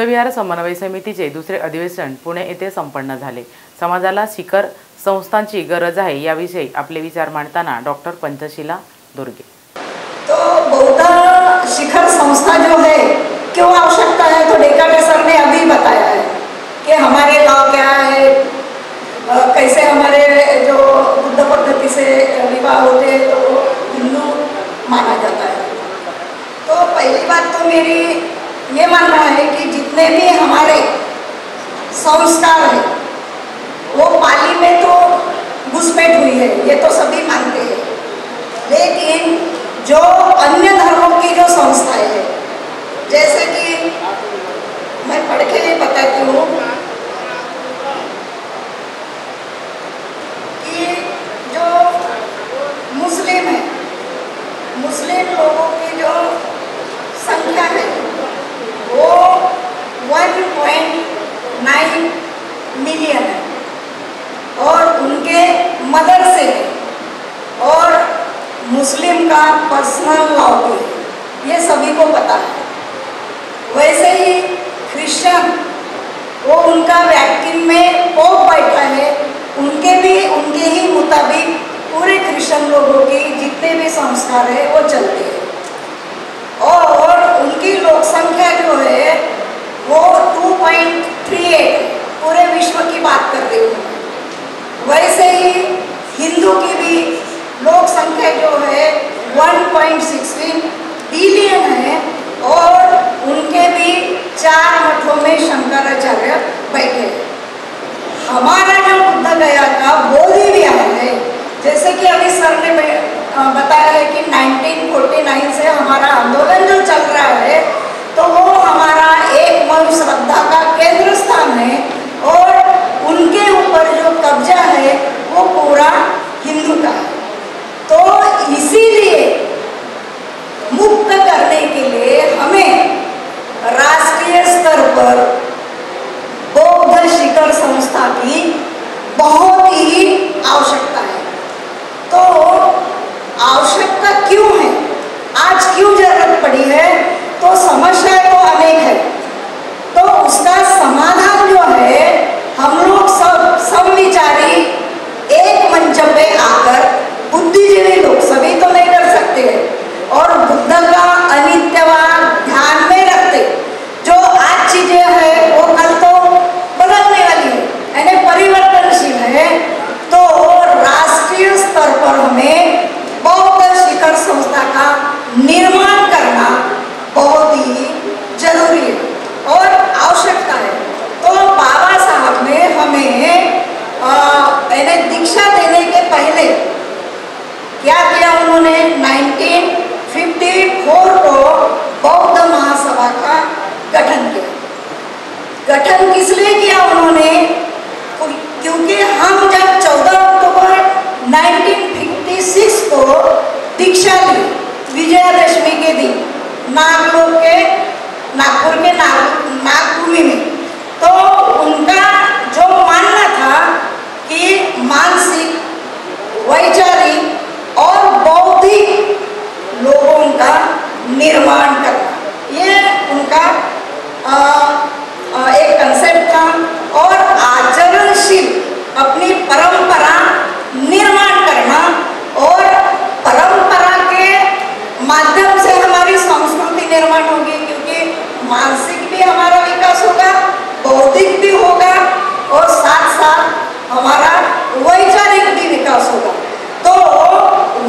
बौद्धविहार समन्वय समितीचे दुसरे अधिवेशन पुणे येथे संपन्न झाले। समाजाला शिखर संस्थांची गरज आहे याविषयी आपले विचार मांडताना डॉक्टर पंचशीला दुर्गे। तो बौद्ध शिखर संस्था जो है क्यों आवश्यकता है, तो डेकार्ट सर ने अभी बताया है कि हमारे लॉ क्या है, कैसे हमारे जो बुद्ध पद्धति से विवाह होते हैं तो हिंदू माना जाता है। तो पहली बात तो मेरी ये मानना है कि जितने भी हमारे संस्कार हैं वो पाली में तो घुसपैठ हुई है, ये तो सभी मानते हैं, लेकिन जो अन्य धर्मों की जो संस्थाएं हैं, जैसे कि मैं पढ़ के बताती हूँ कि जो मुस्लिम है, मुस्लिम लोगों की जो संख्या है वो 1.9 मिलियन है और उनके मदरसे है और मुस्लिम का पर्सनल लॉ भी है, ये सभी को पता है। वैसे ही क्रिश्चियन, वो उनका वैटिकन में पोप बैठा है, उनके ही मुताबिक पूरे क्रिश्चियन लोगों की जितने भी संस्कार है वो चलते हैं और उनकी लोक संख्या जो है वो 2.38 पूरे विश्व की बात कर रही हूँ। वैसे ही हिंदू की भी लोक संख्या जो है 1.16 बिलियन है और उनके भी 4 मठों में शंकराचार्य बैठे। हमारा जो बुद्ध गया का बोधि विहार है, जैसे कि अभी सर ने बताया है कि 1949 से हमारा आंदोलन जो चल रहा है तो वो हमारा एक मन श्रद्धा का केंद्र स्थान है और उनके ऊपर जो कब्जा है वो पूरा हिंदू का है। तो इसीलिए मुक्त करने के लिए हमें राष्ट्रीय स्तर पर बौद्ध शिखर संस्था की बहुत ही आवश्यकता है। तो आवश्यकता क्यों है, आज क्यों जरूरत पड़ी है, तो समस्या तो अनेक है, तो उसका समाधान जो है हम लोग सब समविचारी एक मंच पे आकर, बुद्धिजीवी लोग सभी तो नहीं कर सकते और बुद्ध का अनित्यवाद ध्यान में रखते, जो आज चीजें है वो कल तो बदलने वाली है, यानी परिवर्तनशील है। तो राष्ट्रीय स्तर पर हमें बौद्ध शिखर संस्था का निर्माण करना बहुत ही जरूरी है और आवश्यकता है। तो बाबा साहब ने हमें दीक्षा देने के पहले क्या किया, उन्होंने 1954 को बौद्ध महासभा का गठन किया। गठन किस लिए किया उन्होंने, क्योंकि हम जब 14 अक्टूबर 1956 को दीक्षा ली, विजयादशमी के दिन नागलोक के नागपुर के नागभूमि में, तो उनका जो मानना था कि मानसिक, वैचारिक और बौद्धिक लोगों का निर्माण करना, ये उनका एक कंसेप्ट था और आचरणशील अपनी परंपरा निर्माण करना और परंपरा के माध्यम से हमारी संस्कृति निर्माण होगी, क्योंकि मानसिक भी हमारा विकास होगा, बौद्धिक भी होगा और साथ साथ हमारा वैचारिक भी विकास होगा। तो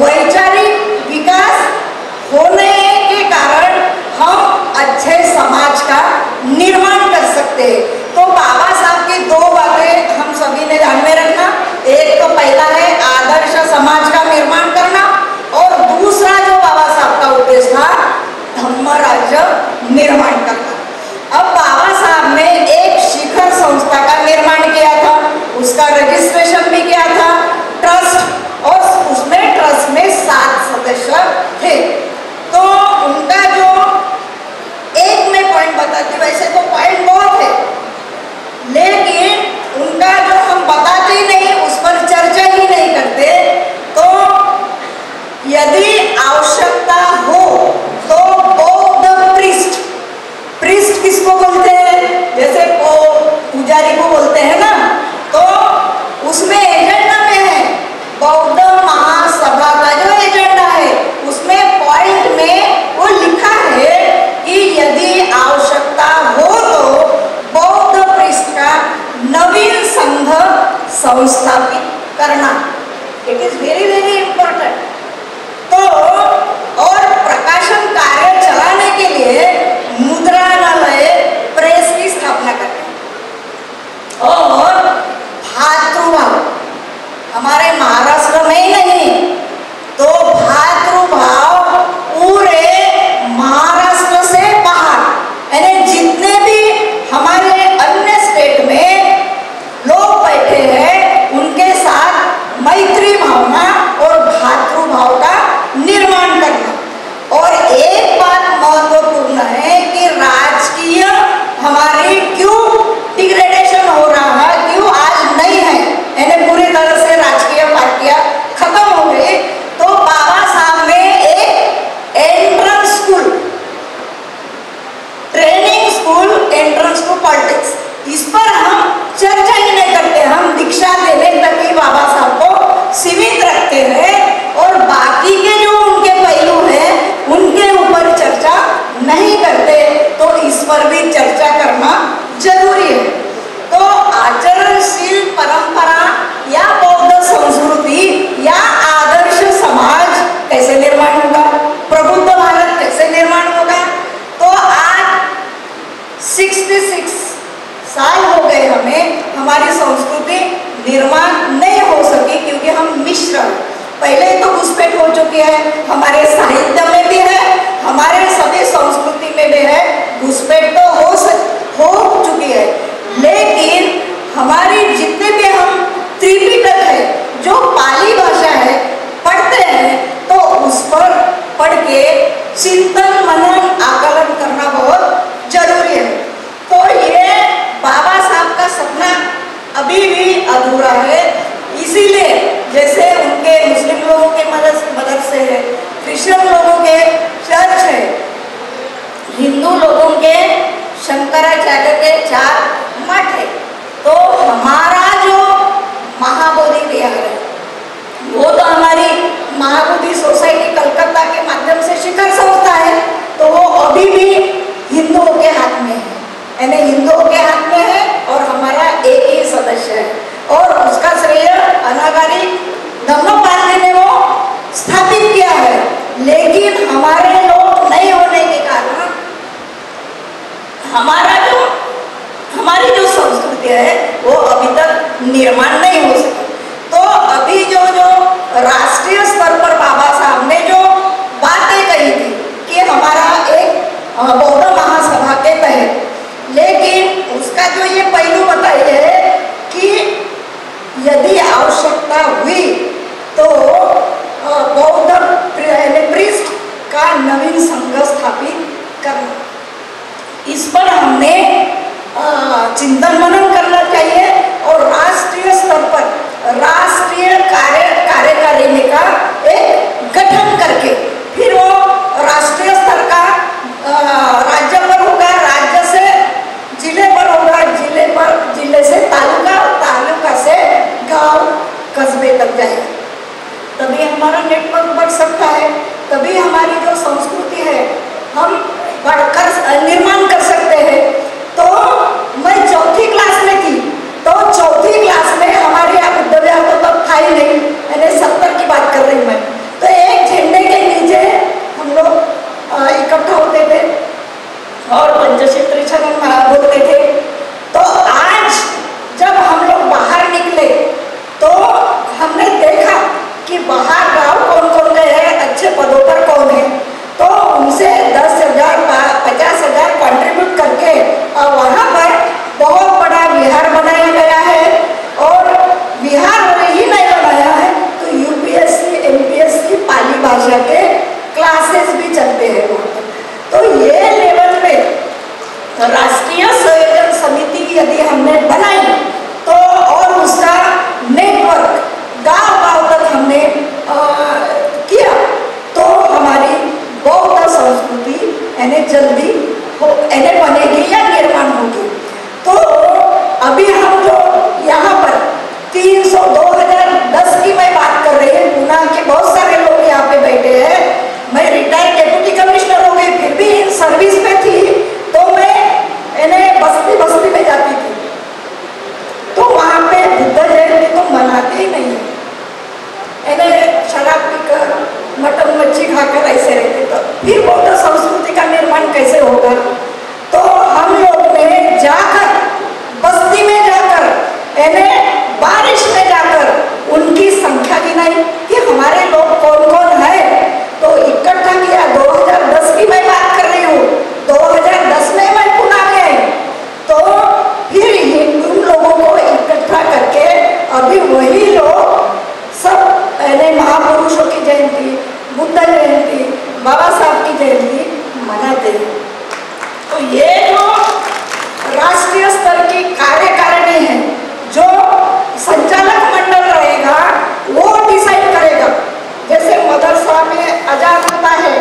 वैचारिक विकास होने के कारण हम अच्छे समाज का निर्माण कर सकते हैं। तो बाबा साहब की 2 बातें हम सभी ने ध्यान में रखना, एक तो पहला है आदर्श समाज का निर्माण करना और दूसरा जो बाबा साहब का उद्देश्य था धम्म राज्य निर्माण करना। अब बाबा साहब ने एक शिखर संस्था का निर्माण किया था, उसका रजिस्ट्रेशन भी किया था, ट्रस्ट, और उसमें ट्रस्ट में 7 सदस्य थे। तो उनका जो एक में पॉइंट बताती, वैसे तो पॉइंट बहुत है, लेकिन उनका जो हम बताते ही नहीं, उस पर चर्चा ही नहीं करते। तो यदि आवश्यकता हो तो बौद्ध प्रीस्ट किसको बोलते हैं, हमारे साहित्य में भी है, हमारे सभी संस्कृति में भी है, घुसपैठ तो हो चुकी है। लेकिन हमारी जितने भी हम त्रिपिटक है, जो पाली भाषा है, पढ़ते हैं, तो उस पर पढ़ के चिंतन मनन आकलन करना बहुत जरूरी है। तो ये बाबा साहब का सपना अभी भी अधूरा है। इसीलिए जैसे उनके मुस्लिम लोगों के मदरसे है, क्रिश्चियन लोगों के चर्च है, हिंदू लोगों के शंकराचार्य के 4 मठ है, तो हमारा जो महाबोधि विहार है वो तो हमारी महाबोधि सोसाइटी कलकत्ता के माध्यम से शिखर संस्था है, तो वो अभी भी हिंदुओं के हाथ में है, यानी हिंदुओं के हाथ में है और हमारा एक ही सदस्य है। और उसका श्रेय अनागारी धर्मपाल जी ने वो स्थापित किया है। लेकिन हमारे लोग नहीं होने के कारण हमारी जो संस्कृति है वो अभी तक निर्माण नहीं हो सकी। तो अभी जो राष्ट्रीय स्तर पर बाबा साहब ने जो बातें कही थी कि हमारा एक बौद्ध महासभा के तहत, लेकिन उसका जो ये पहलू बताइए है कि यदि आवश्यकता हुई तो बौद्ध प्रीस्ट का नवीन संघ स्थापित करना, इस पर हमने चिंतन मनन करना चाहिए। और राष्ट्रीय स्तर पर राष्ट्रीय कार्यकारिणी का एक गठन करके फिर वो राष्ट्रीय स्तर का राज्य पर होगा, राज्य से जिले पर होगा, जिले से तालुका, तालुका से गांव कस्बे तक जाएगा। तभी हमारा नेटवर्क बढ़ सकता है, तभी हमारी जो संस्कृति है हम बढ़कर निर्माण कर सकते हैं। तो मैं 4th क्लास में थी, तो 4th क्लास में हमारे यहाँ बुद्ध विहार तो तब था ही नहीं, मैंने 70 की बात कर रही हूँ मैं। तो एक झंडे के नीचे हम लोग इकट्ठा होते थे और पंचक्षेत्री चरण बोलते थे। तो आज जब हम लोग बाहर निकले तो हमने देखा कि बाहर गाँव कौन कौन गए हैं, अच्छे पदों पर कौन है, तो उनसे 10,000 50,000 कंट्रीब्यूट करके वहाँ पर बहुत बड़ा विहार बनाया गया है। और विहार ही नहीं बनाया है तो UPSC MPSC पाली भाषा के क्लासेस भी चलते हैं वहाँ पर। तो ये लेवल पे राष्ट्रीय संयोजन समिति यदि हमने बनाई तो और उसका नेटवर्क गांव तक हमने किया तो हमारी बौद्ध संस्कृति यानी जल्दी बनेगी या निर्माण होगी। तो अभी हम जो यहाँ पर 2010 की मैं बात कर रही हूँ, पुणे के बहुत सारे लोग यहाँ पे बैठे हैं। मैं रिटायर्ड डेप्यूटी कमिश्नर हो गई, फिर भी इन सर्विस पे थी, तो मैं बस्ती में जाती थी, तो वहाँ पे बुद्ध जयंती तो मनाते ही नहीं है, शराब पीकर मटन मच्छी खाकर ऐसे रहते, तो फिर बौद्ध संस्कृति का निर्माण कैसे होगा। तो हम लोग ने जाकर बस्ती में जाकर बारिश में जाकर उनकी संख्या गिनाई कि हमारे लोग कौन कौन है, तो इकट्ठा किया। 2010 की मैं बात कर रही हूँ, 2010 में मैं पुणे में आई, तो फिर उन लोगों को इकट्ठा करके अभी वही लोग सब महापुरुषों की जयंती, बुद्ध जयंती, बाबा साहब की जयंती मनाते हैं। तो ये जो राष्ट्रीय स्तर की कार्यकारिणी है, जो संचालक मंडल रहेगा वो डिसाइड करेगा। जैसे मदरसा में अजान होता है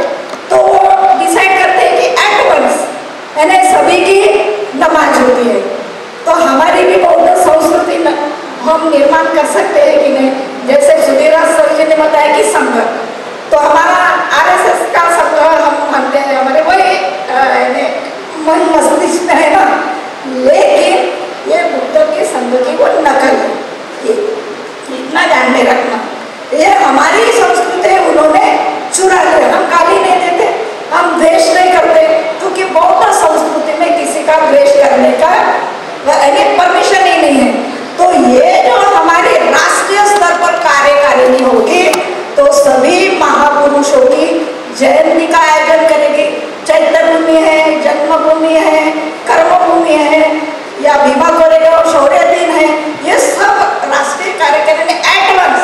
तो वो डिसाइड करते हैं कि एट वंस यानी सभी की नमाज होती है। तो हमारी भी बौद्ध संस्कृति हम निर्माण कर सकते हैं कि नहीं। जैसे सुधीराज सर जी ने बताया कि संघ, तो हमारा RSS का संघ हम मानते हैं, हमारे वही मन जयंती का आयोजन करेगी। चैत्य भूमि है, जन्मभूमि है, कर्मभूमि है, या भीमा कोरेगांव शौर्य दिन है, ये सब राष्ट्रीय कार्यक्रम में एडवांस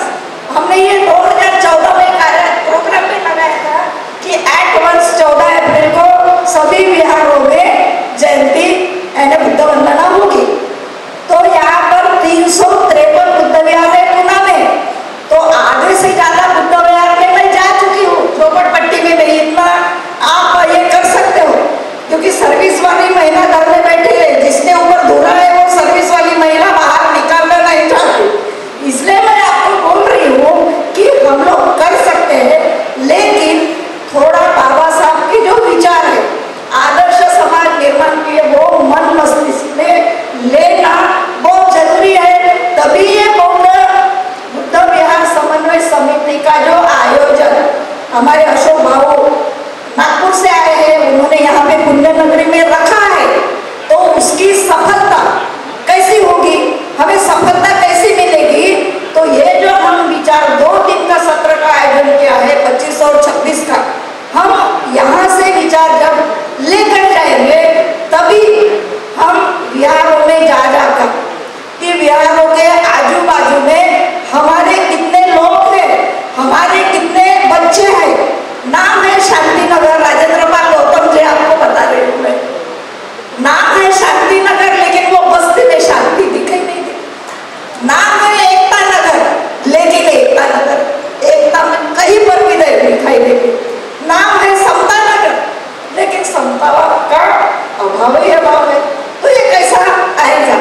हमने ये 2014 में प्रोग्राम में लगाया था कि एडवांस 14 अप्रैल को सभी विहारों में जयंती यानी बुद्ध वंदना होगी। तो यहाँ पर 353 बुद्ध विहार है पुणे में, तो आधे से ज्यादा बुद्ध विहार में मैं जा चुकी हूँ। झोपड़पट्टी में नहीं, इतना आप ये कर सकते हो, क्योंकि सर्विस वाली महिला घर में बैठी है, जिसके ऊपर धुरा है वो सर्विस वाली महिला बाहर निकालना नहीं चाहती। इसलिए मैं आपको बोल रही हूँ कि हम लोग कर सकते हैं, लेकिन थोड़ा बाबा साहब के जो विचार है आदर्श समाज निर्माण के लिए वो मन मस्तिष्क में लेना बहुत जरूरी है। तभी ये बुद्ध विहार समन्वय समिति का जो आयोजन हमारे अशोक भाऊ नागपुर से आए हैं, उन्होंने यहाँ पे पुण्य नगरी में रखा है, तो उसकी सफलता कैसी होगी, हमें सफलता कैसी मिलेगी। तो ये जो हम विचार 2 दिन का सत्र का आयोजन किया है 25 और 26 का, हम यहाँ से विचार जब लेकर जाएंगे तभी हम विहारों में जा जाकर कि विहारों के आजू बाजू में हमारे कितने लोग हैं, हमारे कितने बच्चे हैं। नाम है शांति नगर, राजेंद्र पाल गौतम जी आपको बता रही हूँ मैं, नाम है शांति नगर, लेकिन वो बस्ती में शांति दिखाई नहीं दी। नाम है एकता नगर, लेकिन एकता नगर एकता में कहीं पर भी नहीं दिखाई देगी। नाम है समता नगर, लेकिन समता का अभाव ही अभाव है। तो ये कैसा आएगा?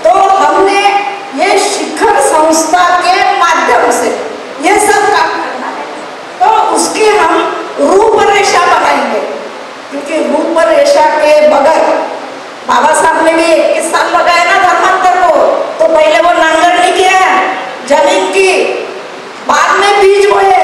तो हमने ये शिखर संस्था के माध्यम से ये सब काम करना है, तो उसकी हम रूपरेखा बनाएंगे, क्योंकि रूपरेखा के बगैर बाबा साहब ने भी 21 साल लगाया ना धर्मांतर को, तो पहले वो नांगर नहीं किया जमीन की, बाद में बीज बोए,